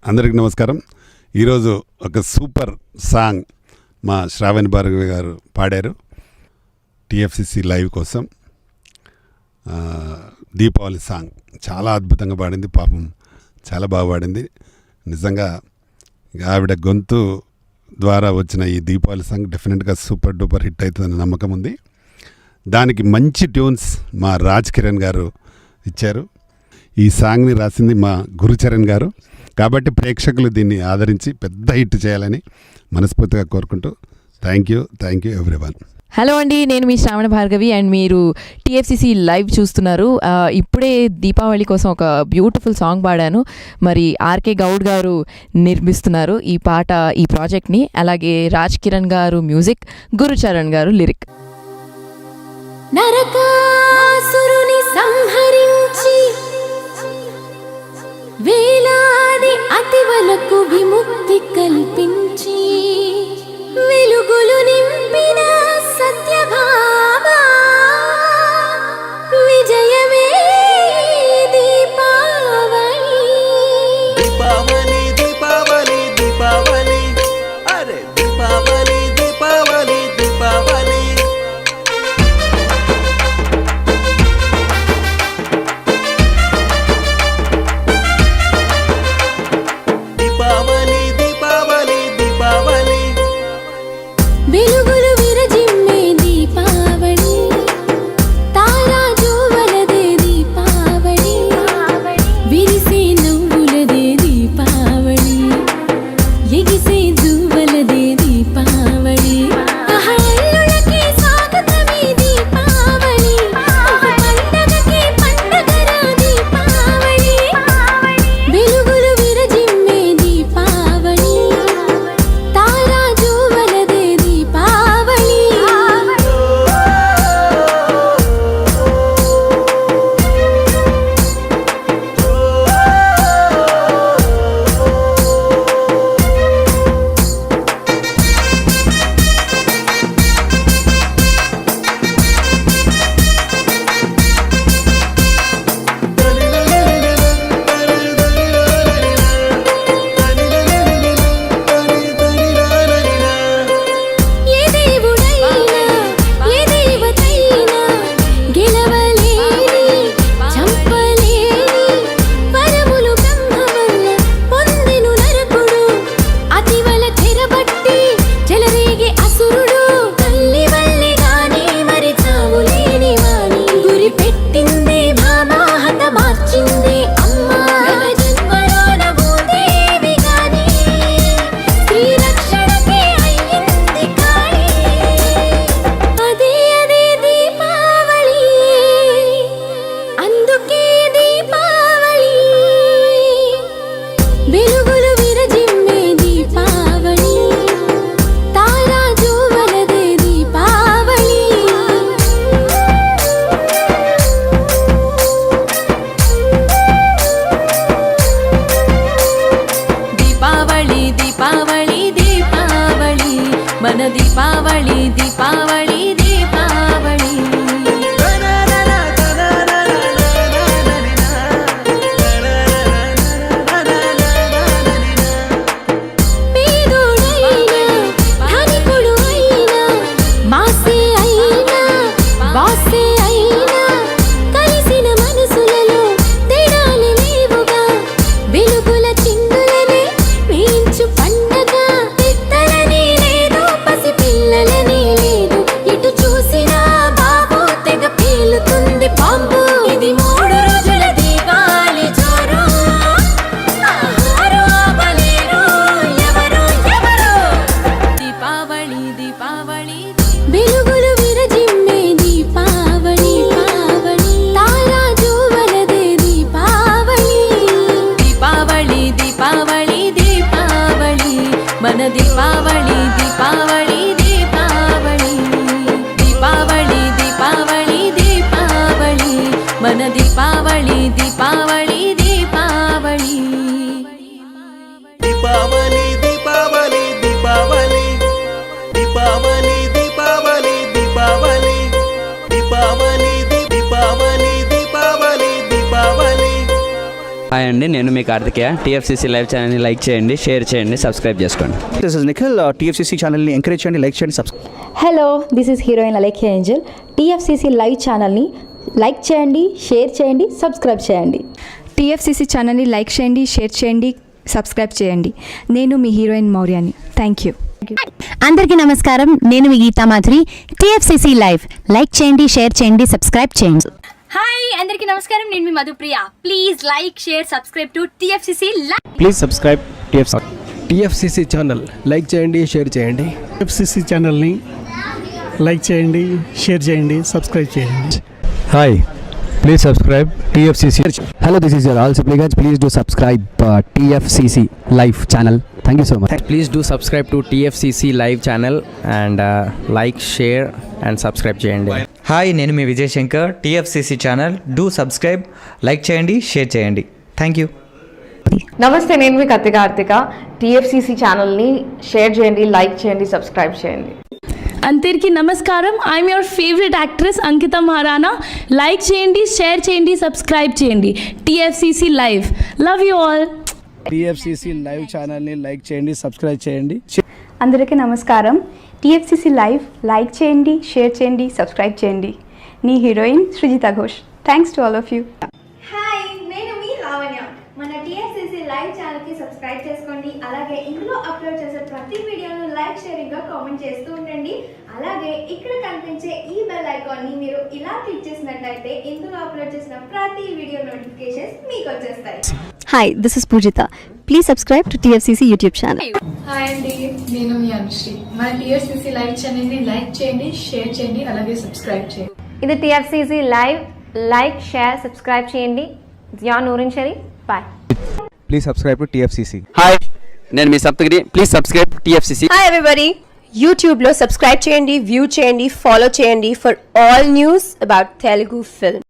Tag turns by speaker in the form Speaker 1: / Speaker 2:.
Speaker 1: అందరికీ నమస్కారం. ఈరోజు ఒక సూపర్ సాంగ్ మా శ్రావణి భార్గవి గారు పాడారు టీఎఫ్సిసి లైవ్ కోసం. దీపావళి సాంగ్ చాలా అద్భుతంగా పాడింది. పాపం చాలా బాగా పాడింది. నిజంగా ఆవిడ గొంతు ద్వారా వచ్చిన ఈ దీపావళి సాంగ్ డెఫినెట్గా సూపర్ డూపర్ హిట్ అవుతుందని నమ్మకం ఉంది. దానికి మంచి ట్యూన్స్ మా రాజ్ కిరణ్ గారు ఇచ్చారు. ఈ సాంగ్ని రాసింది మా గురుచరణ్ గారు. కాబట్టి ప్రేక్షకులు దీన్ని ఆదరించి పెద్ద హిట్ చేయాలని మనస్ఫూర్తిగా కోరుకుంటూ థ్యాంక్ యూ ఎవ్రీవన్.
Speaker 2: హలో అండి, నేను మీ శ్రావణ భార్గవి అండ్ మీరు టీఎఫ్సిసి లైవ్ చూస్తున్నారు. ఇప్పుడే దీపావళి కోసం ఒక బ్యూటిఫుల్ సాంగ్ పాడాను. మరి ఆర్కే గౌడ్ గారు నిర్మిస్తున్నారు ఈ పాట, ఈ ప్రాజెక్ట్ని. అలాగే రాజ్ కిరణ్ గారు మ్యూజిక్, గురుచరణ్ గారు లిరిక్.
Speaker 3: నరకాసురుని సంహరించి వేలాది అతివలకు విముక్తి కల్పించి వెలుగులు నింపిన సత్యభామా విజయమే దీపావళి.
Speaker 4: దీపావళి దీపావళి దీపావళి అరే దీపావళి దీపావళి దీపావళి. దీపావళి దీపావళి దీపావళి
Speaker 3: వెలుగులు విరజిమ్మే దీపావళి, తారాజువలదే దీపావళి, విరిసే నవ్వులదే దీపావళి, ఎగిసే జువ్వలదే దీపావళి, అహల్లులకి స్వాగతమే దీపావళి, పండగకి పండగరా దీపావళి. వెలుగులు విరజిమ్మే దీపావళి, తారాజువలదే దీపావళి. ఏ దేవుడైనా ఏ దేవతైనా గెలవలేని చంపలేని వరములు బ్రహ్మ వల్ల పొందెను నరకుడు, అతివల చెరబట్టి చెలరేగే అసురుడు, తల్లి వల్లిగానే మరి చావులేని వాణి, గురి పెట్టిందే భామా హత మార్చిందే అమ్మా, జన్మలోన భూదేవి గాని స్త్రీ రక్షణకే అయ్యింది కాళీ. అదే దీపావళి, అందుకే దీపావళి. వెలుగులు విరజిమ్మే దీపావళి, తారాజువలదే దీపావళి. దీపావళి దీపావళి దీపావళి, మన దీపావళి దీపావళి దీపావళి. పేదోడైనా ధనికుడు అయినా, మాసే అయినా బాసే అయినా, కలిసిన మనసులలో తేడాలు లేవుగా, వెలుగుల చిందులనే వేయించు పండగ. పెద్దలని లేదు పసి పిల్లలని లేదు, ఇటు చూసినా బాబు తెగ పేలుతుంది బాంబు. ఇది 3 రోజుల దీపావళి జోరు, ఆహారు ఆపలేరు ఎవరు ఎవరు. దీపావళి దీపావళి వెలుగులు విరజిమ్మే దీపావళి, తారాజువలదే దీపావళి. దీపావళి దీపావళి దీపావళి, మన దీపావళి దీపావళి దీపావళి. దీపావళి దీపావళి దీపావళి, మన దీపావళి దీపావళి దీపావళి.
Speaker 4: దీపావళి దీపావళి దీపావళి దీపావళి దీపావళి
Speaker 5: హాయ్ అండి, నేను మీ కార్తికేయ. టీఎఫ్సీసీ లైవ్ ఛానల్ని లైక్ చేయండి, షేర్ చేయండి, సబ్స్క్రైబ్ చేసుకోండి.
Speaker 6: This is Nikhil. టీఎఫ్సీసీ ఛానల్ని ఎంకరేజ్ చేయండి, లైక్ చేయండి, subscribe.
Speaker 7: Hello, this is heroine Alekhya Angel. TFCC live ఛానల్ని లైక్ చేయండి, షేర్ చేయండి, సబ్స్క్రైబ్ చేయండి.
Speaker 8: టీఎఫ్సీసీ ఛానల్ని లైక్ చేయండి, షేర్ చేయండి, సబ్స్క్రైబ్ చేయండి. నేను మీ హీరోయిన్ మౌర్యాని. Thank you.
Speaker 9: అందరికీ నమస్కారం, నేను మీ Gita Madhuri. TFCC live like చేయండి, షేర్ చేయండి, సబ్స్క్రైబ్ చేయండి.
Speaker 10: హాయ్ అందరికీ నమస్కారం, నేను మీ Madhupriya. Please like share subscribe to TFCC live.
Speaker 6: Please subscribe
Speaker 11: TFCC channel like చేయండి, షేర్ చేయండి.
Speaker 12: టీఎఫ్సీసీ ఛానల్ని లైక్ చేయండి, షేర్ చేయండి, సబ్స్క్రైబ్ చేయండి.
Speaker 11: Hi, please subscribe TFCC. Hello, this is your ఆల్ Sipligunj. Please do subscribe TFCC live channel. Thank you so much.
Speaker 5: Please do subscribe to TFCC live channel and like, share and subscribe చేయండి.
Speaker 13: Hi, నేను మీ Vijay Shankar. TFCC channel do subscribe, like చేయండి, share చేయండి. Thank you.
Speaker 2: నమస్తే, నేను మీ Karthika. TFCC ఛానల్ని share చేయండి, లైక్ చేయండి, సబ్స్క్రైబ్ చేయండి.
Speaker 3: అందరికీ నమస్కారం, I'm your favourite actress Ankita Maharana. Like చేయండి, షేర్ చేయండి, సబ్స్క్రైబ్ చేయండి. TFCC live. Love you all.
Speaker 11: TFCC live ఛానల్ని లైక్ చేయండి, సబ్స్క్రైబ్ చేయండి.
Speaker 8: అందరికీ నమస్కారం. టీఎఫ్సీసీ లైవ్ లైక్ చేయండి, షేర్ చేయండి, సబ్స్క్రైబ్ చేయండి. నీ heroine Srijita Ghosh. Thanks to all of you.
Speaker 10: Hi, నేను మీ లావణ్య. మన టీఎఫ్సీసీ లైవ్ ఛానల్కి సబ్స్క్రైబ్ చేసుకోండి. అలాగే ఇందులో అప్లోడ్ చేసే ప్రతి వీడియోను లైక్, షేరింగ్గా కామెంట్ చేస్తూ ఉండండి. అలాగే ఇక్కడ కనిపించే ఈ బెల్ ఐకాన్ని మీరు ఇలా క్లిక్ చేసినట్లయితే ఇందులో అప్లోడ్ చేసిన ప్రతి వీడియో నోటిఫికేషన్స్ మీకు వచ్చేస్తాయి.
Speaker 9: Hi, this is Poojitha. Please subscribe to TFCC YouTube channel.
Speaker 3: Hi అండి, నేను మీ అనుశ్రీ. మన టీఎఫ్సీసీ లైవ్ ఛానల్ని లైక్ చేయండి, షేర్ చేయండి, అలాగే సబ్స్క్రైబ్ చేయండి.
Speaker 10: ఇది TFCC live. Like, share, subscribe చేయండి. Jia Noorin Shari. Bye.
Speaker 11: Please subscribe to TFCC.
Speaker 5: Hi, నేను మీ Saptagiri. Please subscribe TFCC.
Speaker 7: Hi everybody, యూట్యూబ్లో సబ్స్క్రైబ్ చేయండి, వ్యూ చేయండి, ఫాలో చేయండి for all news about Telugu film.